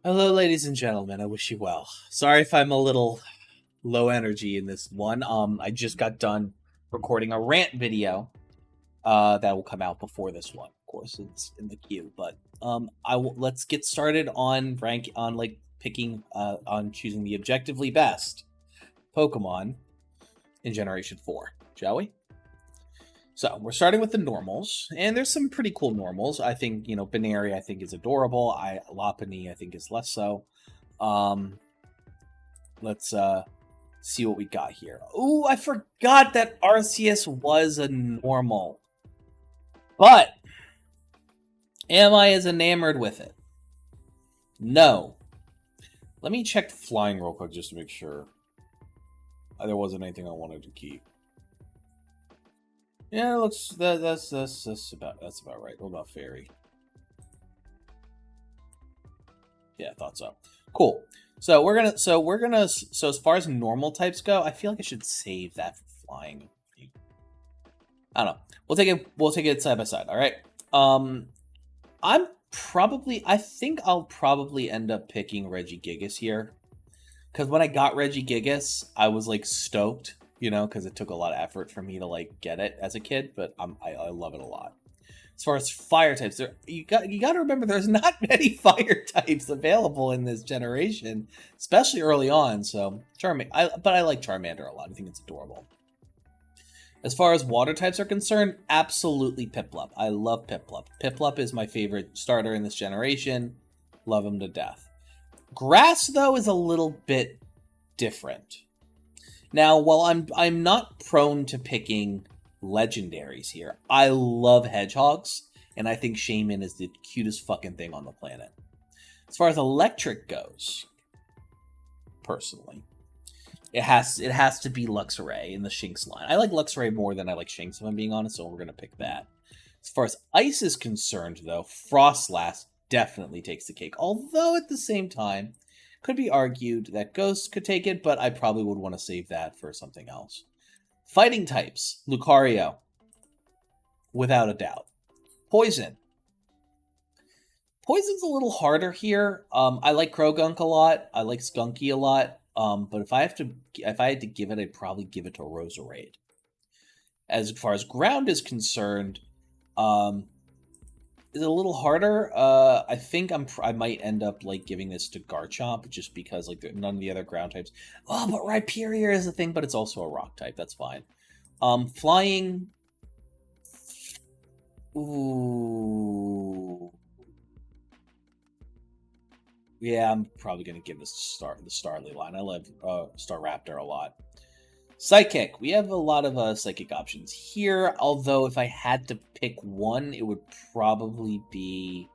Hello, ladies and gentlemen. I wish you well. Sorry if I'm a little low energy in this one. I just got done recording a rant video. That will come out before this one. Of course, it's in the queue. But let's get started on picking on choosing the objectively best Pokemon in Generation 4, shall we? So we're starting with the normals, and there's some pretty cool normals. I think, Baneri, I think, is adorable. Lopunny, I think, is less so. Let's see what we got here. Ooh, I forgot that Arceus was a normal. But am I as enamored with it? No. Let me check flying real quick just to make sure there wasn't anything I wanted to keep. Yeah, it looks that's about right. What about fairy? Yeah, I thought so. Cool. So as far as normal types go, I feel like I should save that for flying. I don't know. We'll take it side by side, all right? I think I'll probably end up picking Regigigas here. Cuz when I got Regigigas, I was like stoked. Because it took a lot of effort for me to get it as a kid, but I love it a lot. As far as fire types, you got to remember there's not many fire types available in this generation, especially early on. So but I like Charmander a lot. I think it's adorable. As far as water types are concerned, absolutely Piplup. I love Piplup. Piplup is my favorite starter in this generation. Love him to death. Grass, though, is a little bit different. Now, while I'm not prone to picking legendaries here, I love hedgehogs, and I think Shaman is the cutest fucking thing on the planet. As far as electric goes, personally, it has to be Luxray in the Shinx line. I like Luxray more than I like Shinx, if I'm being honest, so we're going to pick that. As far as ice is concerned, though, Frostlass definitely takes the cake, although at the same time, could be argued that Ghost could take it, but I probably would want to save that for something else. Fighting types, Lucario, without a doubt. Poison. Poison's a little harder here. I like Croagunk a lot. I like Skunky a lot. But if I had to give it, I'd probably give it to Roserade. As far as ground is concerned, is a little harder. I think I might end up giving this to Garchomp just because none of the other ground types. Oh, but Rhyperior is a thing, but it's also a rock type. That's fine. Flying. Ooh. Yeah, I'm probably gonna give this to the Starly line. I love Staraptor a lot. Psychic. We have a lot of psychic options here, although if I had to pick one, it would probably be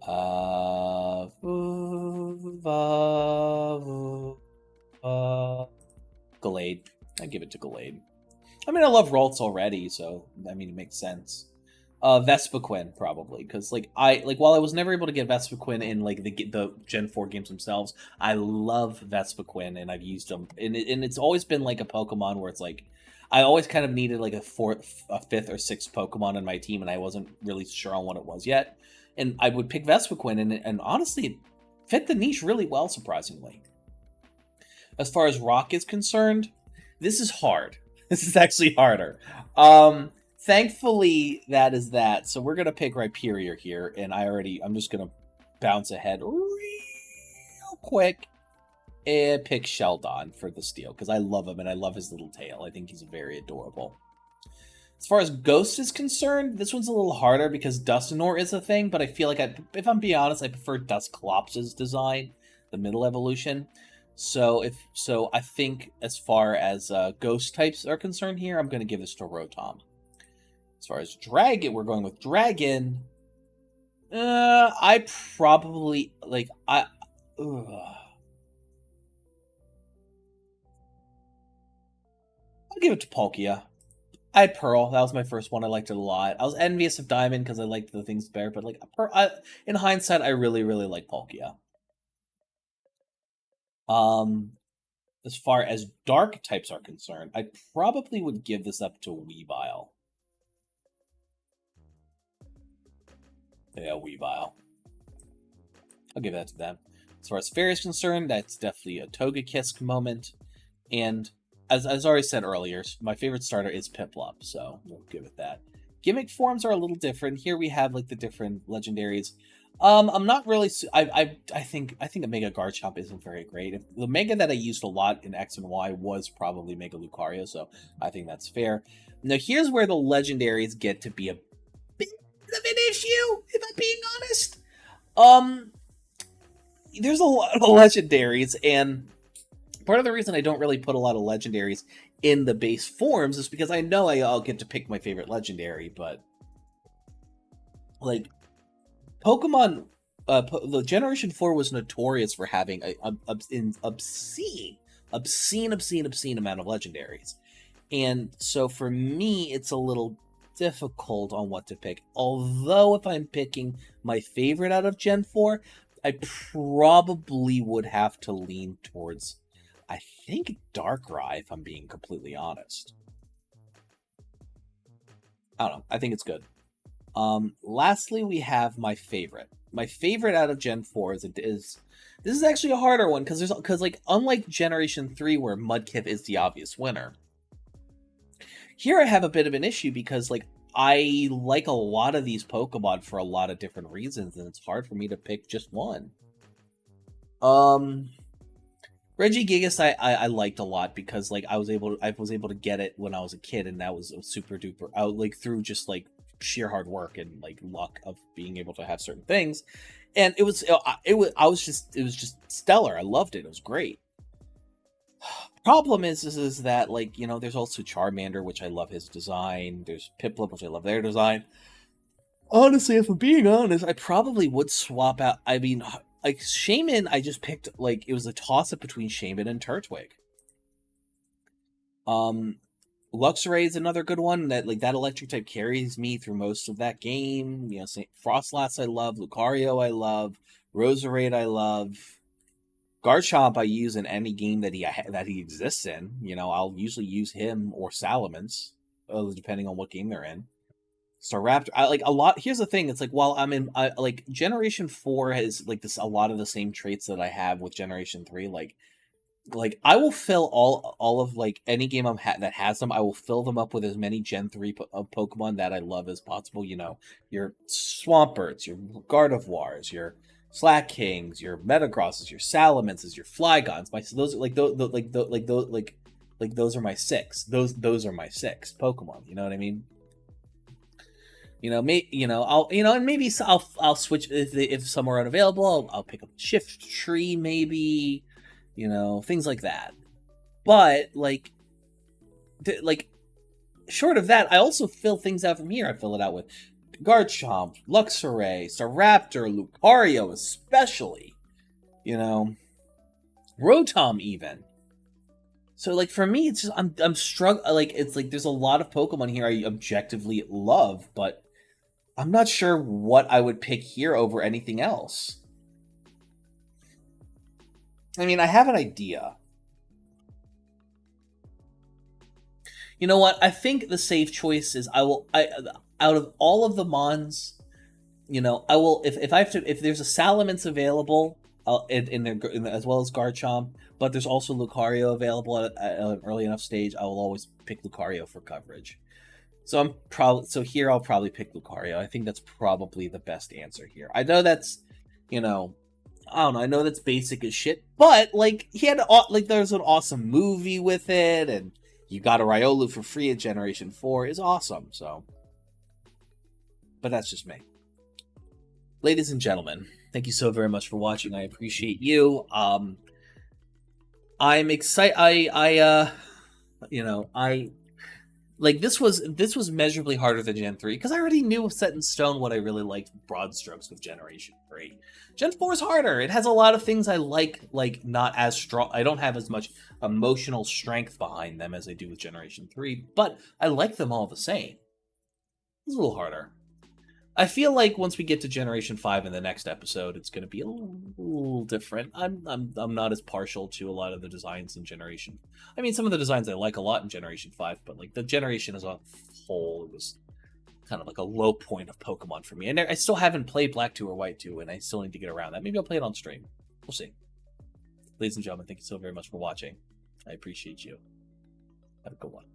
Gallade. I'd give it to Gallade. I mean, I love Ralts already, so it makes sense. Vespiquen probably, because while I was never able to get Vespiquen in the Gen 4 games themselves, I love Vespiquen and I've used them, and it's always been a Pokemon where it's I always kind of needed a fifth or sixth Pokemon in my team, and I wasn't really sure on what it was yet, and I would pick Vespiquen, and honestly, it fit the niche really well, surprisingly. As far as Rock is concerned, this is hard. This is actually harder. Thankfully, that is that. So we're going to pick Rhyperior here, and I'm just going to bounce ahead real quick and pick Sheldon for the steal, because I love him, and I love his little tail. I think he's very adorable. As far as Ghost is concerned, this one's a little harder because Dusknoir is a thing, but I feel like, if I'm being honest, I prefer Dusclops' design, the middle evolution. So I think as far as Ghost types are concerned here, I'm going to give this to Rotom. As far as Dragon, we're going with Dragon. I probably I'll give it to Palkia. I had Pearl. That was my first one. I liked it a lot. I was envious of Diamond because I liked the things better, but in hindsight, I really, really like Palkia. As far as dark types are concerned, I probably would give this up to Weavile. Yeah, Weavile. I'll give that to them. As far as Fair is concerned, that's definitely a Togekisk moment. And as I already said earlier, my favorite starter is Piplup, so we'll give it that. Gimmick forms are a little different. Here we have like the different legendaries. I'm not really. I think a Mega Garchomp isn't very great. The Mega that I used a lot in X and Y was probably Mega Lucario, so I think that's fair. Now here's where the legendaries get to be a bit of an issue, if I'm being honest. There's a lot of legendaries, and part of the reason I don't really put a lot of legendaries in the base forms is because I know I'll get to pick my favorite legendary, but like Pokemon, the Generation 4 was notorious for having an obscene amount of legendaries. And so for me, it's a little difficult on what to pick. Although if I'm picking my favorite out of Gen 4, I probably would have to lean towards, I think, Darkrai, if I'm being completely honest. I don't know. I think it's good. Lastly, we have my favorite. My favorite out of Gen 4 is this is actually a harder one because like unlike Generation 3 where Mudkip is the obvious winner, here I have a bit of an issue because like I like a lot of these Pokemon for a lot of different reasons, and it's hard for me to pick just one. Regigigas I liked a lot because like I was able to get it when I was a kid, and that was a super duper like through just like sheer hard work and like luck of being able to have certain things, and it was just stellar. I loved it. It was great. Problem is that like, you know, there's also Charmander, which I love his design. There's Piplup, which I love their design. Honestly, if I'm being honest, I probably would swap out. I mean, like Shaman, I just picked like it was a toss up between Shaman and Turtwig. Luxray is another good one that like that electric type carries me through most of that game. You know, Frostlass I love, Lucario I love, Roserade I love. Garchomp I use in any game that he exists in. You know, I'll usually use him or Salamence, depending on what game they're in. Staraptor, I like a lot. Here's the thing: it's like while I'm in, like Generation 4 has like a lot of the same traits that I have with Generation 3. Like I will fill all of like any game that has them. I will fill them up with as many Gen 3 Pokemon that I love as possible. You know, your Swamperts, your Gardevoirs, your Slackkings, your Metagrosses, your Salamences, your Flygons. Those those are my six. Those are my six Pokemon. You know what I mean? And maybe I'll switch if some are unavailable. I'll pick up Shift Tree maybe. You know, things like that. But like short of that, I also fill things out from here. I fill it out with Garchomp, Luxray, Staraptor, Lucario especially, you know, Rotom even. So like for me, it's just I'm struggling. Like it's like there's a lot of Pokemon here I objectively love, but I'm not sure what I would pick here over anything else. I mean, I have an idea. You know what? I think the safe choice is out of all of the Mons, you know, I will if there's a Salamence available as well as Garchomp, but there's also Lucario available at an early enough stage, I will always pick Lucario for coverage. So I'll probably pick Lucario. I think that's probably the best answer here. I know that's, you know, I don't know. I know that's basic as shit, but like there's an awesome movie with it, and you got a Riolu for free at Generation 4 is awesome. So. But that's just me. Ladies and gentlemen, thank you so very much for watching. I appreciate you. I'm excited. This was measurably harder than Gen 3 because I already knew set in stone what I really liked broad strokes with Generation 3. Gen 4 is harder. It has a lot of things I like not as strong. I don't have as much emotional strength behind them as I do with Generation 3, but I like them all the same. It's a little harder. I feel like once we get to Generation 5 in the next episode, it's going to be a little different. I'm not as partial to a lot of the designs in Generation. I mean, some of the designs I like a lot in Generation 5, but like the generation as a whole, kind of like a low point of Pokemon for me. And I still haven't played Black 2 or White 2, and I still need to get around that. Maybe I'll play it on stream. We'll see. Ladies and gentlemen, thank you so very much for watching. I appreciate you. Have a good one.